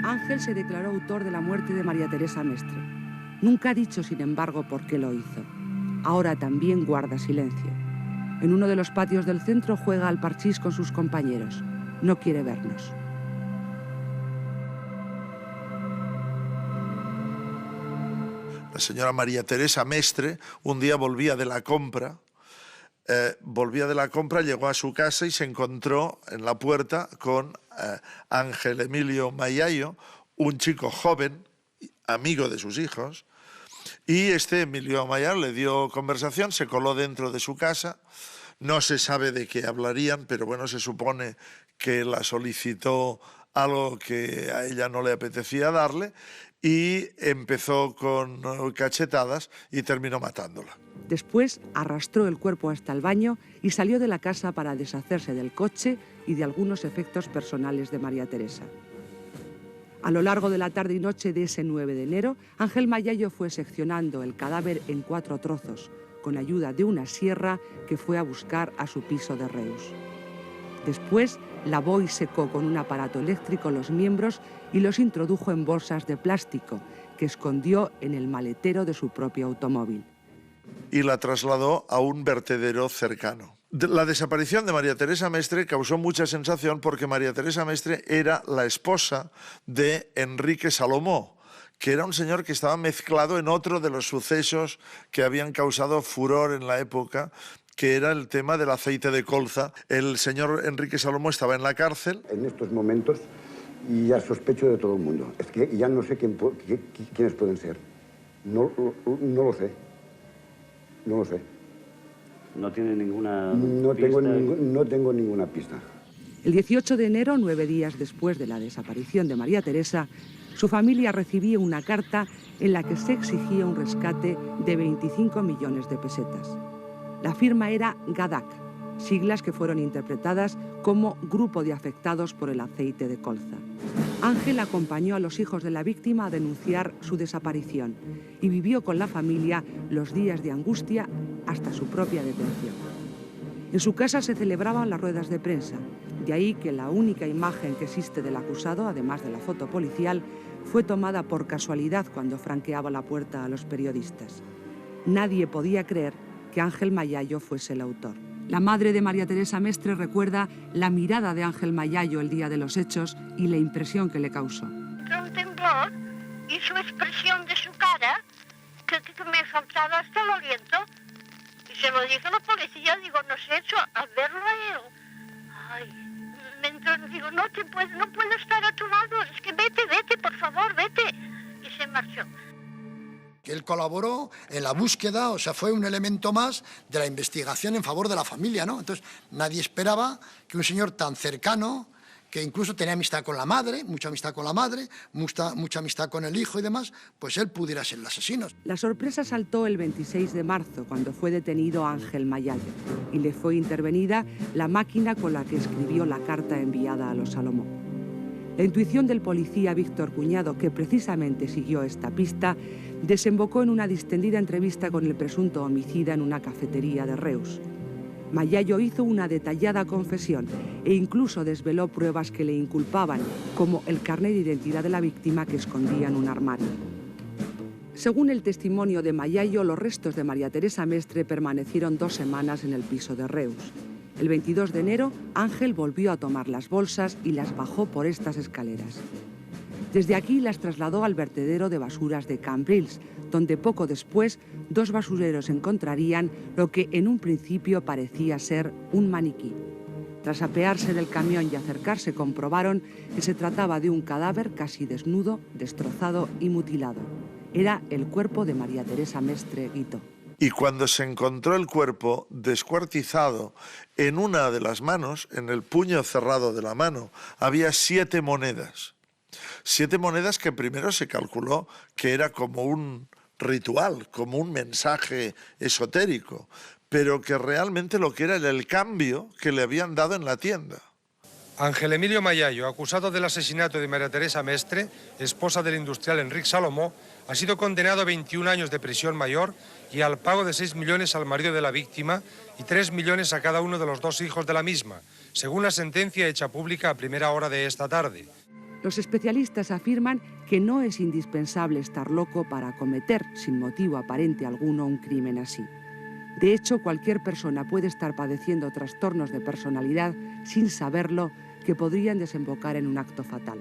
Speaker 12: Ángel se declaró autor de la muerte de María Teresa Mestre. Nunca ha dicho, sin embargo, por qué lo hizo. Ahora también guarda silencio. En uno de los patios del centro juega al parchís con sus compañeros. No quiere vernos.
Speaker 11: La señora María Teresa Mestre un día volvía de la compra, llegó a su casa y se encontró en la puerta con Ángel Emilio Mayayo, un chico joven, amigo de sus hijos, y Emilio Mayayo le dio conversación, se coló dentro de su casa, no se sabe de qué hablarían, pero bueno, se supone que la solicitó algo que a ella no le apetecía darle, y empezó con cachetadas y terminó matándola.
Speaker 12: Después arrastró el cuerpo hasta el baño y salió de la casa para deshacerse del coche y de algunos efectos personales de María Teresa. A lo largo de la tarde y noche de ese 9 de enero, Ángel Mayayo fue seccionando el cadáver en 4 trozos, con ayuda de una sierra que fue a buscar a su piso de Reus. Después lavó y secó con un aparato eléctrico los miembros y los introdujo en bolsas de plástico que escondió en el maletero de su propio automóvil.
Speaker 11: Y la trasladó a un vertedero cercano. La desaparición de María Teresa Mestre causó mucha sensación porque María Teresa Mestre era la esposa de Enrique Salomó, que era un señor que estaba mezclado en otro de los sucesos que habían causado furor en la época, que era el tema del aceite de colza. El señor Enrique Salomó estaba en la cárcel.
Speaker 18: En estos momentos ya sospecho de todo el mundo. Es que ya no sé quiénes pueden ser. No lo sé. No lo sé.
Speaker 21: ¿No tiene ninguna
Speaker 18: pista? No tengo ninguna pista.
Speaker 12: El 18 de enero, 9 días después de la desaparición de María Teresa, su familia recibía una carta en la que se exigía un rescate de 25 millones de pesetas. La firma era GADAC, siglas que fueron interpretadas como Grupo de Afectados por el Aceite de Colza. Ángel acompañó a los hijos de la víctima a denunciar su desaparición y vivió con la familia los días de angustia hasta su propia detención. En su casa se celebraban las ruedas de prensa, de ahí que la única imagen que existe del acusado, además de la foto policial, fue tomada por casualidad cuando franqueaba la puerta a los periodistas. Nadie podía creer que Ángel Mayallo fuese el autor. La madre de María Teresa Mestre recuerda la mirada de Ángel Mayallo el día de los hechos y la impresión que le causó.
Speaker 2: Un temblor y su expresión de su cara, que me faltaba hasta el aliento. Y se lo dije a la policía, digo, no sé, al verlo a él. Ay, mientras digo, no puedo estar a tu lado, es que vete, por favor, vete. Y se marchó.
Speaker 1: Él colaboró en la búsqueda, o sea, fue un elemento más de la investigación en favor de la familia, ¿no? Entonces, nadie esperaba que un señor tan cercano, que incluso tenía amistad con la madre, mucha amistad con la madre, mucha amistad con el hijo y demás, pues él pudiera ser el asesino.
Speaker 12: La sorpresa saltó el 26 de marzo, cuando fue detenido Ángel Mayallo, y le fue intervenida la máquina con la que escribió la carta enviada a los Salomó. La intuición del policía Víctor Cuñado, que precisamente siguió esta pista, desembocó en una distendida entrevista con el presunto homicida en una cafetería de Reus. Mayallo hizo una detallada confesión e incluso desveló pruebas que le inculpaban, como el carnet de identidad de la víctima que escondía en un armario. Según el testimonio de Mayallo, los restos de María Teresa Mestre permanecieron 2 semanas en el piso de Reus. El 22 de enero, Ángel volvió a tomar las bolsas y las bajó por estas escaleras. Desde aquí las trasladó al vertedero de basuras de Cambrils, donde poco después 2 basureros encontrarían lo que en un principio parecía ser un maniquí. Tras apearse del camión y acercarse, comprobaron que se trataba de un cadáver casi desnudo, destrozado y mutilado. Era el cuerpo de María Teresa Mestre Guitó.
Speaker 11: Y cuando se encontró el cuerpo descuartizado, en una de las manos, en el puño cerrado de la mano, había 7 monedas. 7 monedas que primero se calculó que era como un ritual, como un mensaje esotérico, pero que realmente lo que era el cambio que le habían dado en la tienda.
Speaker 5: Ángel Emilio Mayallo, acusado del asesinato de María Teresa Mestre, esposa del industrial Enric Salomó, ha sido condenado a 21 años de prisión mayor y al pago de 6 millones al marido de la víctima y 3 millones a cada uno de los 2 hijos de la misma, según la sentencia hecha pública a primera hora de esta tarde.
Speaker 12: Los especialistas afirman que no es indispensable estar loco para cometer, sin motivo aparente alguno, un crimen así. De hecho, cualquier persona puede estar padeciendo trastornos de personalidad sin saberlo, que podrían desembocar en un acto fatal.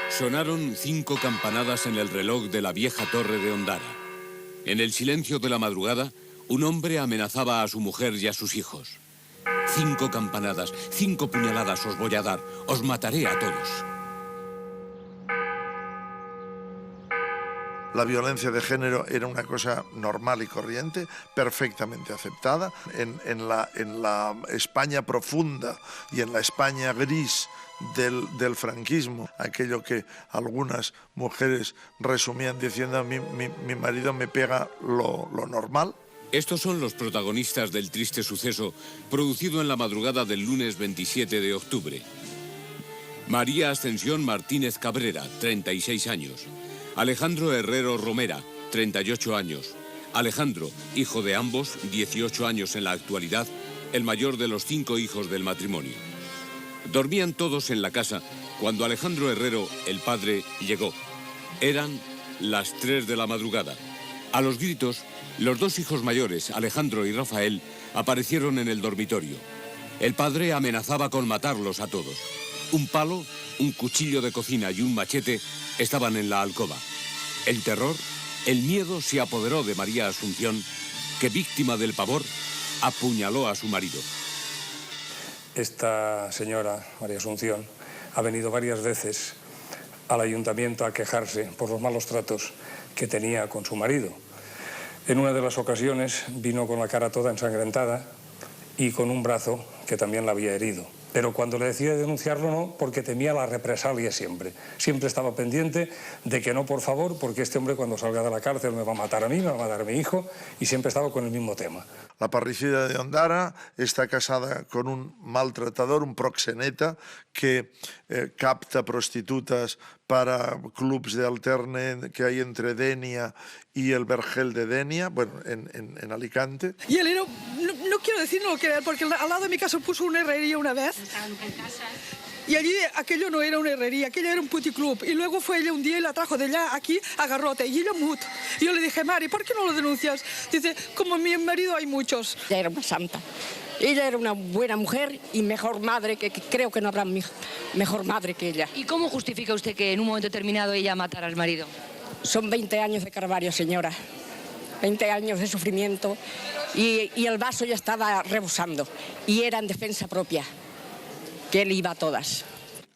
Speaker 10: Sonaron 5 campanadas en el reloj de la vieja torre de Ondara. En el silencio de la madrugada, un hombre amenazaba a su mujer y a sus hijos. 5 campanadas, 5 puñaladas os voy a dar, os mataré a todos.
Speaker 11: La violencia de género era una cosa normal y corriente, perfectamente aceptada. En la España profunda y en la España gris del franquismo, aquello que algunas mujeres resumían diciendo mi marido me pega lo normal.
Speaker 10: Estos son los protagonistas del triste suceso producido en la madrugada del lunes 27 de octubre. María Ascensión Martínez Cabrera, 36 años. Alejandro Herrero Romera, 38 años. Alejandro, hijo de ambos, 18 años en la actualidad, el mayor de los 5 hijos del matrimonio. Dormían todos en la casa cuando Alejandro Herrero, el padre, llegó. Eran las 3 de la madrugada. A los gritos, los 2 hijos mayores, Alejandro y Rafael, aparecieron en el dormitorio. El padre amenazaba con matarlos a todos. Un palo, un cuchillo de cocina y un machete estaban en la alcoba. El terror, el miedo se apoderó de María Asunción, que, víctima del pavor, apuñaló a su marido.
Speaker 5: Esta señora, María Asunción, ha venido varias veces al ayuntamiento a quejarse por los malos tratos que tenía con su marido. En una de las ocasiones vino con la cara toda ensangrentada y con un brazo que también la había herido.
Speaker 6: Pero cuando le decía denunciarlo no, porque temía la represalia siempre. Siempre estaba pendiente de que no, por favor, porque este hombre cuando salga de la cárcel me va a matar a mí, me va a matar a mi hijo, y siempre estaba con el mismo tema.
Speaker 11: La parricida de Ondara está casada con un maltratador, un proxeneta, que capta prostitutas para clubs de alterne que hay entre Denia y el Vergel de Denia, bueno, en Alicante.
Speaker 19: Y él era, no quiero decir no lo que era, porque al lado de mi casa puso una herrería una vez. Y allí aquello no era una herrería, aquello era un puticlub. Y luego fue ella un día y la trajo de allá aquí a Garrote. Y ella mut. Y yo le dije, Mari, ¿por qué no lo denuncias? Dice, como mi marido hay muchos.
Speaker 20: Ella era una santa. Ella era una buena mujer y mejor madre, que creo que no habrá mejor madre que ella.
Speaker 22: ¿Y cómo justifica usted que en un momento determinado ella matara al marido?
Speaker 20: Son 20 años de calvario, señora. 20 años de sufrimiento. Y el vaso ya estaba rebosando. Y era en defensa propia, que él iba a todas.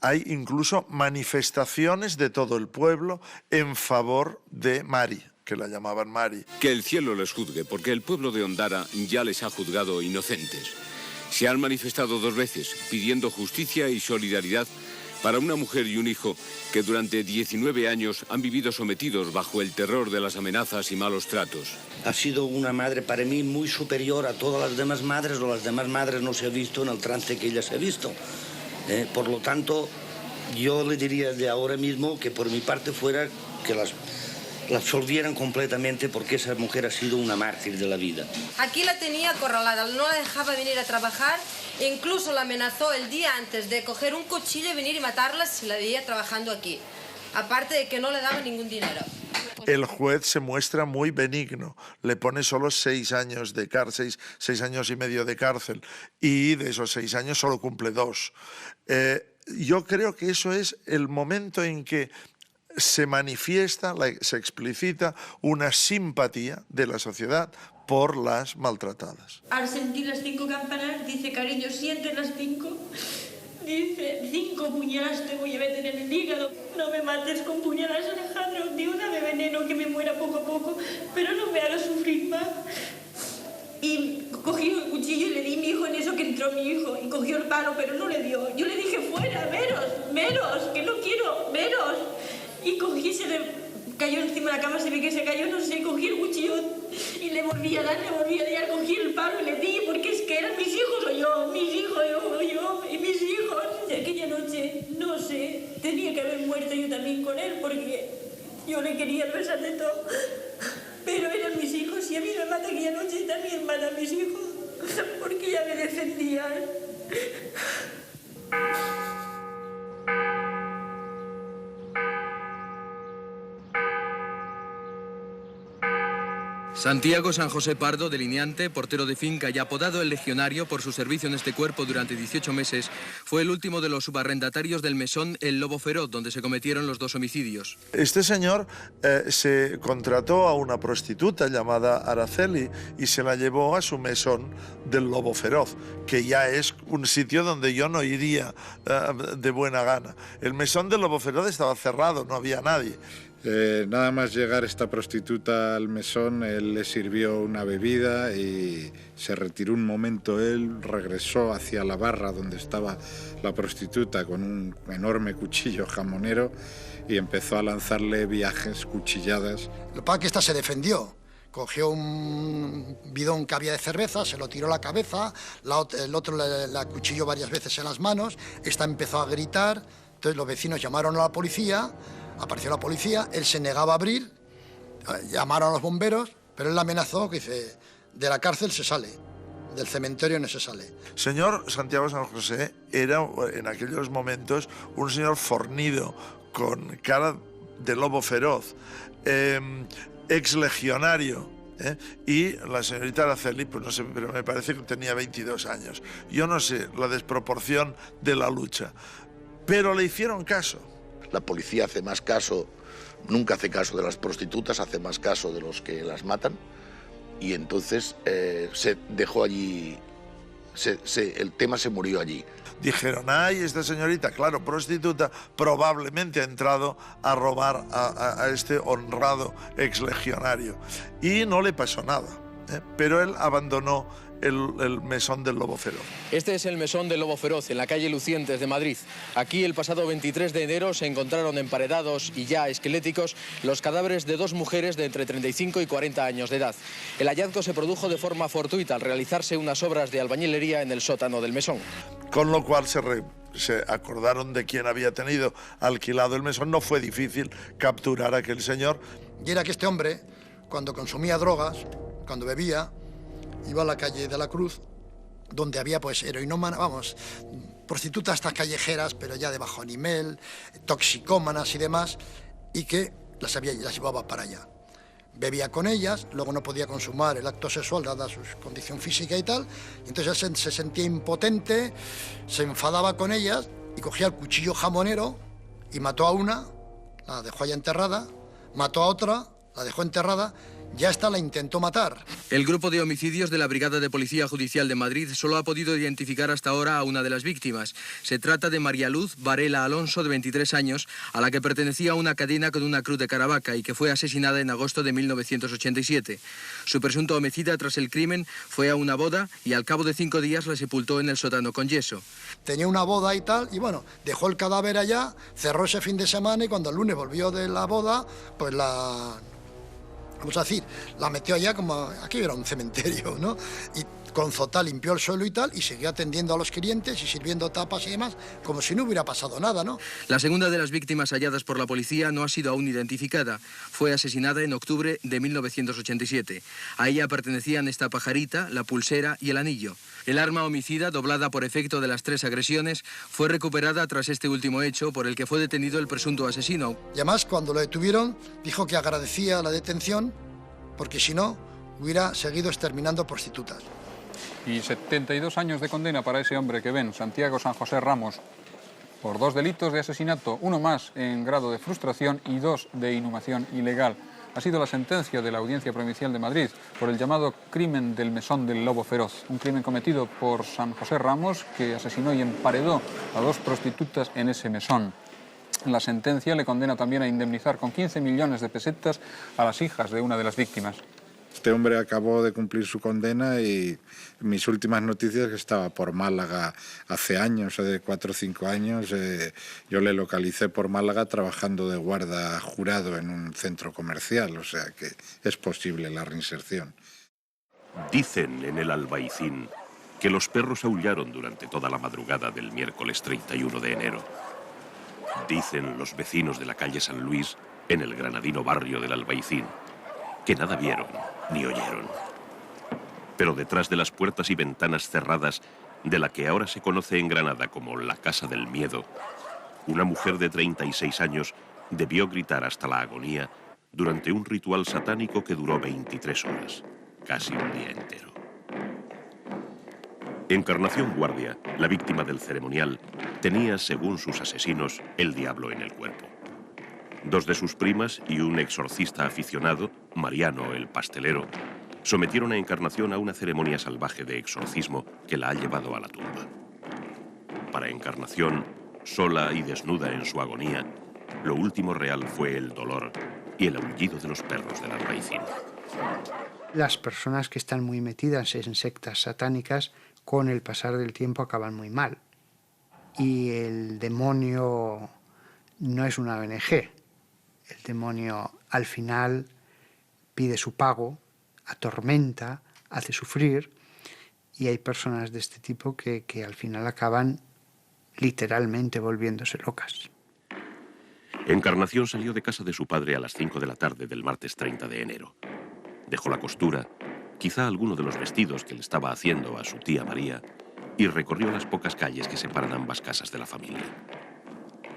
Speaker 11: Hay incluso manifestaciones de todo el pueblo en favor de Mari, que la llamaban Mari.
Speaker 10: Que el cielo les juzgue, porque el pueblo de Ondara ya les ha juzgado inocentes. Se han manifestado 2 veces pidiendo justicia y solidaridad para una mujer y un hijo que durante 19 años han vivido sometidos bajo el terror de las amenazas y malos tratos.
Speaker 23: Ha sido una madre para mí muy superior a todas las demás madres, o las demás madres no se ha visto en el trance que ella se ha visto. Por lo tanto, yo le diría de ahora mismo que por mi parte fuera que la absolvieran completamente, porque esa mujer ha sido una mártir de la vida.
Speaker 24: Aquí la tenía acorralada, no la dejaba venir a trabajar, e incluso la amenazó el día antes de coger un cuchillo y venir y matarla si la veía trabajando aquí. Aparte de que no le daba ningún dinero.
Speaker 11: El juez se muestra muy benigno, le pone solo 6 años de cárcel, 6 años y medio de cárcel, y de esos 6 años solo cumple 2. Yo creo que eso es el momento en que se manifiesta, se explicita una simpatía de la sociedad por las maltratadas.
Speaker 25: Al sentir las 5 campanas, dice, cariño, siente las 5. Dice, 5 puñaladas te voy a meter en el hígado. No me mates con puñaladas, Alejandro. Digo, dame veneno que me muera poco a poco, pero no me hagas sufrir más. Y cogí el cuchillo y le di a mi hijo, en eso que entró mi hijo, y cogió el palo, pero no le dio. Yo le dije, fuera, menos, que no quiero, menos. Y cogí, se le cayó encima de la cama, se ve que se cayó, no sé, cogí el cuchillo y le volví a dar, cogí el palo y le di, porque es que eran mis hijos o yo, y mis hijos. Y aquella noche, no sé, tenía que haber muerto yo también con él, porque yo le quería besar de todo. Pero eran mis hijos, y a mí me mata aquella noche y también mata a mis hijos, porque ya me defendían.
Speaker 28: Santiago San José Pardo, delineante, portero de finca y apodado el Legionario por su servicio en este cuerpo durante 18 meses, fue el último de los subarrendatarios del mesón El Lobo Feroz, donde se cometieron los 2 homicidios.
Speaker 11: Este señor se contrató a una prostituta llamada Araceli y se la llevó a su mesón del Lobo Feroz, que ya es un sitio donde yo no iría de buena gana. El mesón del Lobo Feroz estaba cerrado, no había nadie.
Speaker 8: Nada más llegar esta prostituta al mesón, él le sirvió una bebida y se retiró un momento. Él regresó hacia la barra donde estaba la prostituta con un enorme cuchillo jamonero y empezó a lanzarle viajes, cuchilladas.
Speaker 1: Lo que pasa es que esta se defendió. Cogió un bidón que había de cerveza, se lo tiró a la cabeza, el otro le acuchilló varias veces en las manos, esta empezó a gritar, entonces los vecinos llamaron a la policía. Apareció la policía, él se negaba a abrir, llamaron a los bomberos, pero él la amenazó, que dice, de la cárcel se sale, del cementerio no se sale.
Speaker 11: Señor Santiago San José era en aquellos momentos un señor fornido, con cara de lobo feroz, ex legionario. Y la señorita Araceli, pues no sé, pero me parece que tenía 22 años. Yo no sé la desproporción de la lucha, pero le hicieron caso.
Speaker 29: La policía hace más caso, nunca hace caso de las prostitutas, hace más caso de los que las matan. Y entonces se dejó allí, el tema se murió allí.
Speaker 11: Dijeron, ay, esta señorita, claro, prostituta, probablemente ha entrado a robar a este honrado exlegionario. Y no le pasó nada, pero él abandonó el mesón del Lobo Feroz.
Speaker 28: Este es el mesón del Lobo Feroz, en la calle Lucientes de Madrid. Aquí, el pasado 23 de enero, se encontraron emparedados y ya esqueléticos los cadáveres de 2 mujeres de entre 35 y 40 años de edad. El hallazgo se produjo de forma fortuita al realizarse unas obras de albañilería en el sótano del mesón.
Speaker 11: Con lo cual se acordaron de quién había tenido alquilado el mesón. No fue difícil capturar a aquel señor.
Speaker 1: Y era que este hombre, cuando consumía drogas, cuando bebía, iba a la calle de la Cruz, donde había pues heroinómanas, vamos, prostitutas estas callejeras, pero ya de bajo nivel, toxicómanas y demás, y que las llevaba para allá. Bebía con ellas, luego no podía consumar el acto sexual dada su condición física y tal, y entonces él se sentía impotente, se enfadaba con ellas y cogía el cuchillo jamonero y mató a una, la dejó allá enterrada, mató a otra, la dejó enterrada, ya esta la intentó matar.
Speaker 28: El grupo de homicidios de la Brigada de Policía Judicial de Madrid solo ha podido identificar hasta ahora a una de las víctimas. Se trata de María Luz Varela Alonso, de 23 años, a la que pertenecía una cadena con una cruz de Caravaca y que fue asesinada en agosto de 1987. Su presunto homicida tras el crimen fue a una boda y al cabo de 5 días la sepultó en el sótano con yeso.
Speaker 1: Tenía una boda y tal, y bueno, dejó el cadáver allá, cerró ese fin de semana y cuando el lunes volvió de la boda, pues vamos a decir, la metió allá como, aquí era un cementerio, ¿no? Y con zota limpió el suelo y tal, y siguió atendiendo a los clientes y sirviendo tapas y demás, como si no hubiera pasado nada, ¿no?
Speaker 28: La segunda de las víctimas halladas por la policía no ha sido aún identificada. Fue asesinada en octubre de 1987. A ella pertenecían esta pajarita, la pulsera y el anillo. El arma homicida, doblada por efecto de las 3 agresiones, fue recuperada tras este último hecho, por el que fue detenido el presunto asesino.
Speaker 1: Y además, cuando lo detuvieron, dijo que agradecía la detención, porque si no, hubiera seguido exterminando prostitutas.
Speaker 3: Y 72 años de condena para ese hombre que ven, Santiago San José Ramos, por 2 delitos de asesinato, 1 más en grado de frustración y 2 de inhumación ilegal. Ha sido la sentencia de la Audiencia Provincial de Madrid por el llamado crimen del mesón del Lobo Feroz, un crimen cometido por San José Ramos, que asesinó y emparedó a 2 prostitutas en ese mesón. La sentencia le condena también a indemnizar con 15 millones de pesetas a las hijas de una de las víctimas.
Speaker 8: Este hombre acabó de cumplir su condena y mis últimas noticias, que estaba por Málaga hace años, de 4 o 5 años, yo le localicé por Málaga trabajando de guarda jurado en un centro comercial, o sea que es posible la reinserción.
Speaker 4: Dicen en el Albaicín que los perros aullaron durante toda la madrugada del miércoles 31 de enero. Dicen los vecinos de la calle San Luis, en el granadino barrio del Albaicín, que nada vieron ni oyeron. Pero detrás de las puertas y ventanas cerradas de la que ahora se conoce en Granada como la Casa del Miedo, una mujer de 36 años debió gritar hasta la agonía durante un ritual satánico que duró 23 horas, casi un día entero. Encarnación Guardia, la víctima del ceremonial, tenía, según sus asesinos, el diablo en el cuerpo. 2 de sus primas y un exorcista aficionado, Mariano el pastelero, sometieron a Encarnación a una ceremonia salvaje de exorcismo que la ha llevado a la tumba. Para Encarnación, sola y desnuda en su agonía, lo último real fue el dolor y el aullido de los perros del Albaicín.
Speaker 7: Las personas que están muy metidas en sectas satánicas, con el pasar del tiempo acaban muy mal. Y el demonio no es una ONG. El demonio al final pide su pago, atormenta, hace sufrir, y hay personas de este tipo que al final acaban literalmente volviéndose locas.
Speaker 4: Encarnación salió de casa de su padre a las 5 de la tarde del martes 30 de enero. Dejó la costura, quizá alguno de los vestidos que le estaba haciendo a su tía María, y recorrió las pocas calles que separan ambas casas de la familia.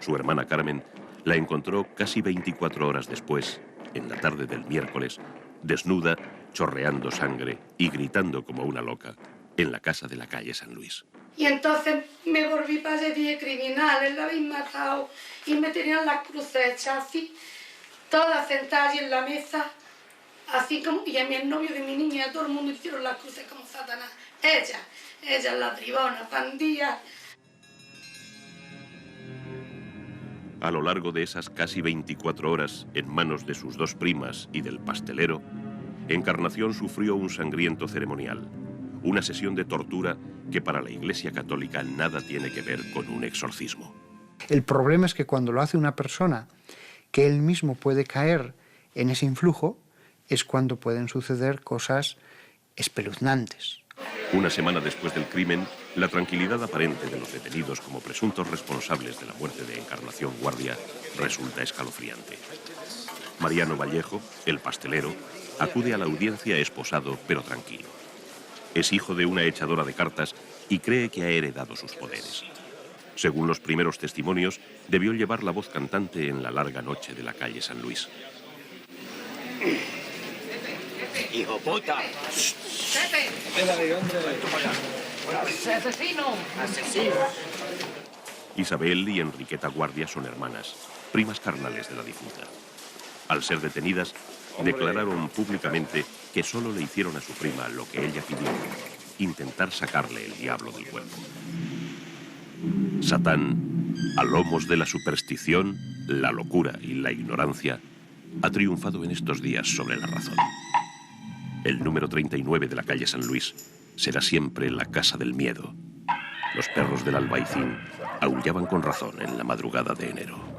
Speaker 4: Su hermana Carmen la encontró casi 24 horas después, en la tarde del miércoles, desnuda, chorreando sangre y gritando como una loca, en la casa de la calle San Luis.
Speaker 9: Y entonces me volví para de criminales, la habéis matado, y me tenían las cruces hechas así, todas sentadas en la mesa, así como, y a mi novio de mi niña, a todo el mundo hicieron las cruces como Satanás. Ella la tribona, pandilla.
Speaker 4: A lo largo de esas casi 24 horas, en manos de sus 2 primas y del pastelero, Encarnación sufrió un sangriento ceremonial, Una sesión de tortura que para la Iglesia Católica nada tiene que ver con un exorcismo.
Speaker 7: El problema es que cuando lo hace una persona que él mismo puede caer en ese influjo, es cuando pueden suceder cosas espeluznantes.
Speaker 4: Una semana después del crimen, la tranquilidad aparente de los detenidos como presuntos responsables de la muerte de Encarnación Guardia resulta escalofriante. Mariano Vallejo, el pastelero, acude a la audiencia esposado pero tranquilo. Es hijo de una echadora de cartas y cree que ha heredado sus poderes. Según los primeros testimonios, debió llevar la voz cantante en la larga noche de la calle San Luis.
Speaker 13: ¡Hijo puta!
Speaker 14: ¡Pepe! ¡Asesino! ¡Asesino!
Speaker 4: Isabel y Enriqueta Guardia son hermanas, primas carnales de la difunta. Al ser detenidas, declararon públicamente que solo le hicieron a su prima lo que ella pidió, intentar sacarle el diablo del cuerpo. Satán, a lomos de la superstición, la locura y la ignorancia, ha triunfado en estos días sobre la razón. El número 39 de la calle San Luis será siempre la casa del miedo. Los perros del Albaicín aullaban con razón en la madrugada de enero.